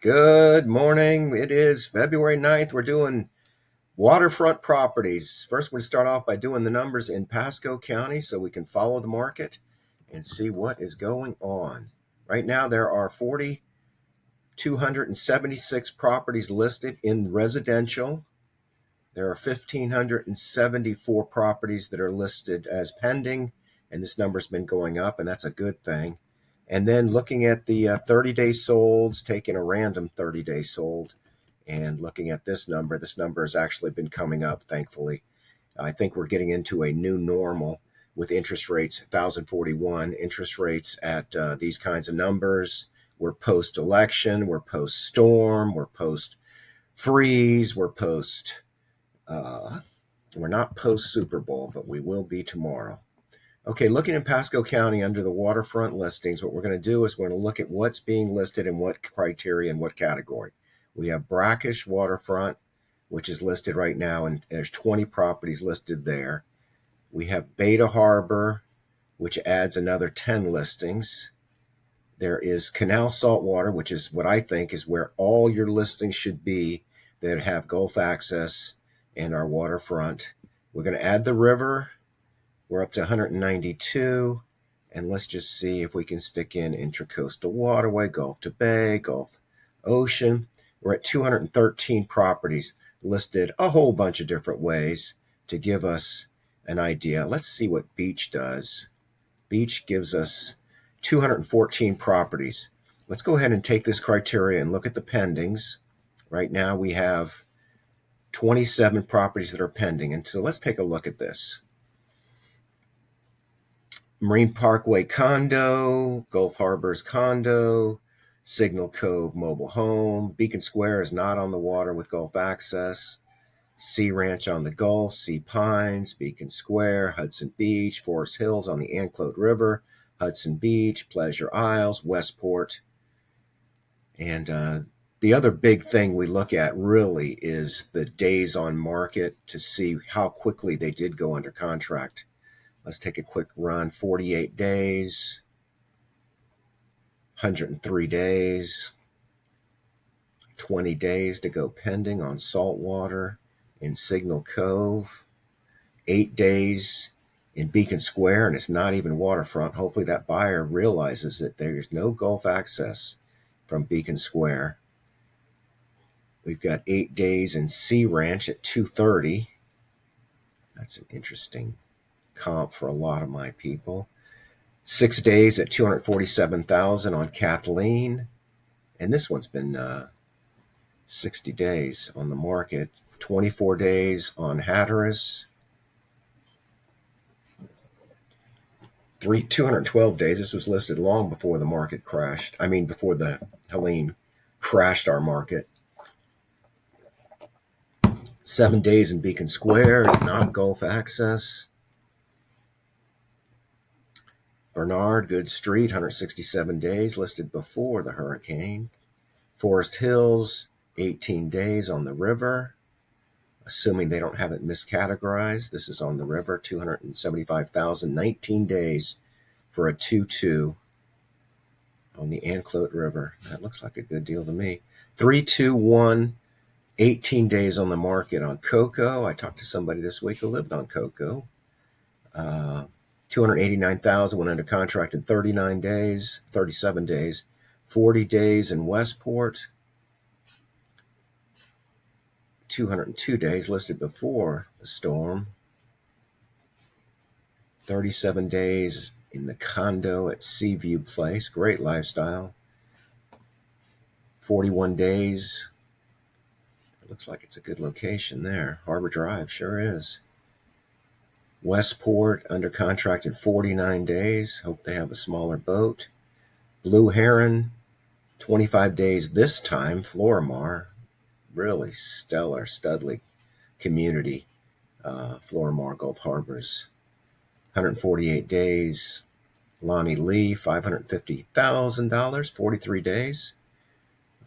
Good morning. It is February 9th. We're doing waterfront properties. First, we're going to start off by doing the numbers in Pasco County so we can follow the market and see what is going on. Right now, there are 4,276 properties listed in residential. There are 1,574 properties that are listed as pending, and this number's been going up, and that's a good thing. And then looking at the 30-day solds, taking a random 30-day sold, and looking at this number has actually been coming up, thankfully. I think we're getting into a new normal with interest rates, 1,041 interest rates at these kinds of numbers. We're post-election, we're post-storm, we're post-freeze, we're not post Super Bowl, but we will be tomorrow. Okay, looking in Pasco County under the waterfront listings, what we're going to do is we're going to look at what's being listed and what criteria and what category. We have Brackish Waterfront, which is listed right now, and there's 20 properties listed there. We have Beta Harbor, which adds another 10 listings. There is Canal Saltwater, which is what I think is where all your listings should be that have Gulf access and our waterfront. We're going to add the river. We're up to 192. And let's just see if we can stick in Intracoastal Waterway, Gulf to Bay, Gulf Ocean. We're at 213 properties listed a whole bunch of different ways to give us an idea. Let's see what Beach does. Beach gives us 214 properties. Let's go ahead and take this criteria and look at the pendings. Right now we have 27 properties that are pending. And so let's take a look at this. Marine Parkway condo, Gulf Harbors condo, Signal Cove mobile home. Beacon Square is not on the water with Gulf access. Sea Ranch on the Gulf, Sea Pines, Beacon Square, Hudson Beach, Forest Hills on the Anclote River, Hudson Beach, Pleasure Isles, Westport. And the other big thing we look at really is the days on market to see how quickly they did go under contract. Let's take a quick run. 48 days, 103 days, 20 days to go pending on Saltwater in Signal Cove, 8 days in Beacon Square, and it's not even waterfront. Hopefully that buyer realizes that there's no Gulf access from Beacon Square. We've got 8 days in Sea Ranch at 230. That's an interesting comp for a lot of my people. 6 days at 247,000 on Kathleen. And this one's been 60 days on the market. 24 days on Hatteras. 212 days. This was listed long before the market crashed. Before the Helene crashed our market. 7 days in Beacon Square, not Gulf access. Bernard, Good Street, 167 days, listed before the hurricane. Forest Hills, 18 days on the river. Assuming they don't have it miscategorized, this is on the river, 275,000, 19 days for a 2-2 on the Anclote River. That looks like a good deal to me. 321, 18 days on the market on Cocoa. I talked to somebody this week who lived on Cocoa. 289,000 went under contract in 37 days. 40 days in Westport. 202 days listed before the storm. 37 days in the condo at Seaview Place. Great lifestyle. 41 days. It looks like it's a good location there. Harbor Drive sure is. Westport under contract in 49 days. Hope they have a smaller boat. Blue Heron, 25 days this time. Florimar, really stellar Studley community. Florimar Gulf Harbors, 148 days. Lonnie Lee, $550,000, 43 days.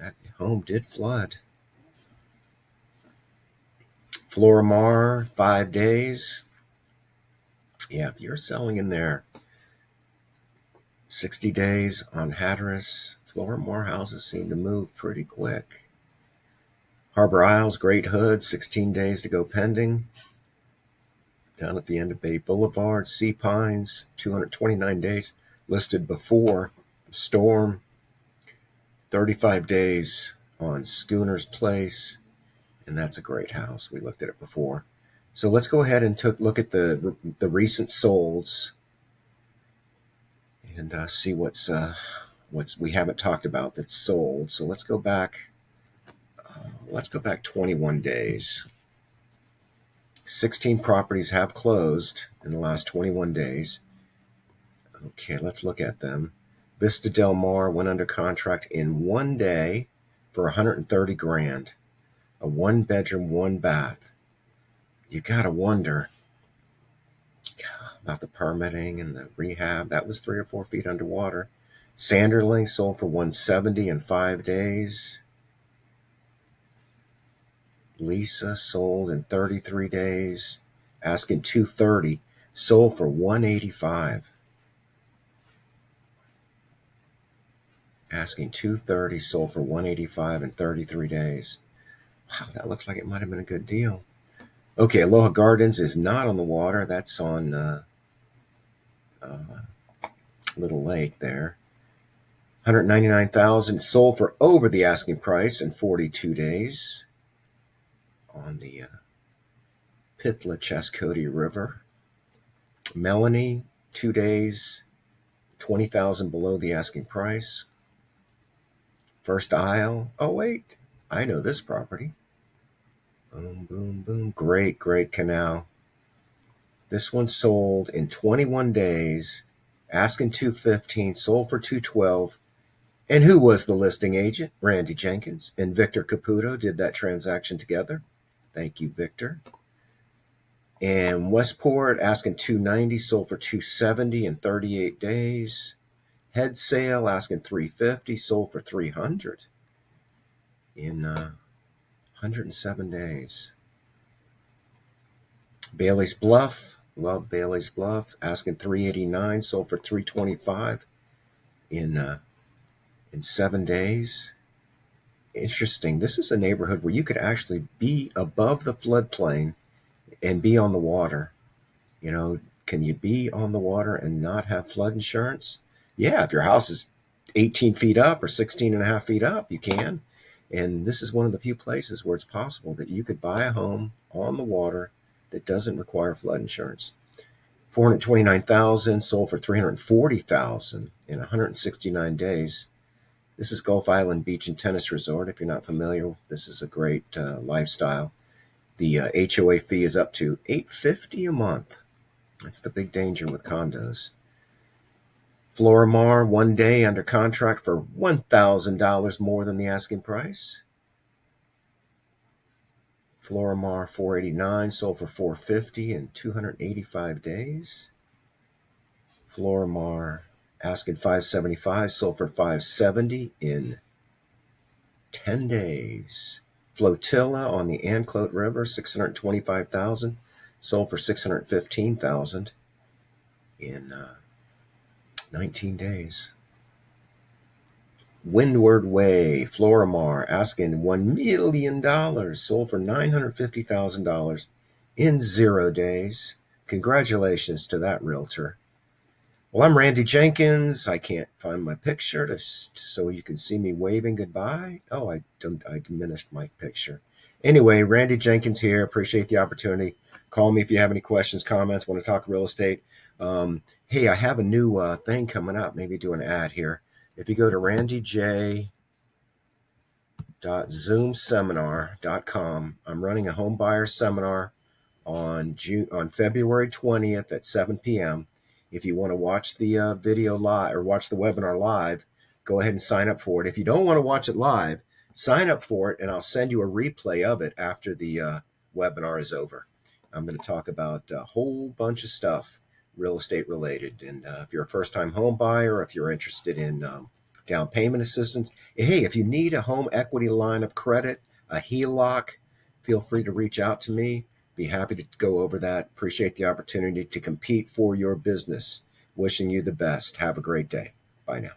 That home did flood. Florimar, 5 days. Yeah, if you're selling in there, 60 days on Hatteras, Florimar houses seem to move pretty quick. Harbor Isles, Great Hood, 16 days to go pending. Down at the end of Bay Boulevard, Sea Pines, 229 days listed before the storm. 35 days on Schooner's Place, and that's a great house. We looked at it before. So let's go ahead and look at the recent solds and see what's we haven't talked about that's sold. So let's go back. Let's go back 21 days. 16 properties have closed in the last 21 days. Okay, let's look at them. Vista Del Mar went under contract in 1 day for $130,000. A 1-bedroom, 1-bath. You gotta wonder about the permitting and the rehab. That was 3 or 4 feet underwater. Sanderling sold for $170 in 5 days. Lisa sold in 33 days, asking $230, sold for $185. Asking $230, sold for $185 in 33 days. Wow, that looks like it might have been a good deal. Okay, Aloha Gardens is not on the water. That's on Little Lake there. $199,000, sold for over the asking price in 42 days. On the Pitla Chascody River. Melanie, 2 days, $20,000 below the asking price. First Isle. Oh wait, I know this property. Boom, boom, boom. Great, great canal. This one sold in 21 days, asking $215, sold for $212. And who was the listing agent? Randy Jenkins and Victor Caputo did that transaction together. Thank you, Victor. And Westport asking $290, sold for $270 in 38 days. Head Sale asking $350, sold for $300 in 107 days. Bailey's Bluff, love Bailey's Bluff, asking $389, sold for $325 in 7 days. Interesting. This is a neighborhood where you could actually be above the floodplain and be on the water. You know, can you be on the water and not have flood insurance? Yeah, if your house is 18 feet up or 16 and a half feet up, you can. And this is one of the few places where it's possible that you could buy a home on the water that doesn't require flood insurance. $429,000, sold for $340,000 in 169 days. This is Gulf Island Beach and Tennis Resort. If you're not familiar, this is a great lifestyle. The HOA fee is up to $850 a month. That's the big danger with condos. Florimar, 1 day under contract for $1,000 more than the asking price. Florimar, $489, sold for $450 in 285 days. Florimar, asking $575, sold for $570 in 10 days. Flotilla on the Anclote River, $625,000, sold for $615,000 in 19 days. Windward Way, Florimar, asking $1 million, sold for $950,000 in 0 days. Congratulations to that realtor. Well, I'm Randy Jenkins. I can't find my picture so you can see me waving goodbye. Oh, I diminished my picture. Anyway, Randy Jenkins here. Appreciate the opportunity. Call me if you have any questions, comments, want to talk real estate. Hey, I have a new thing coming up. Maybe do an ad here. If you go to randyj.zoomseminar.com, I'm running a home buyer seminar on February 20th at 7 p.m. If you want to watch the video live or watch the webinar live, go ahead and sign up for it. If you don't want to watch it live, sign up for it, and I'll send you a replay of it after the webinar is over. I'm going to talk about a whole bunch of stuff real estate related. And if you're a first-time home buyer, if you're interested in down payment assistance, hey, if you need a home equity line of credit, a HELOC, feel free to reach out to me. Be happy to go over that. Appreciate the opportunity to compete for your business. Wishing you the best. Have a great day. Bye now.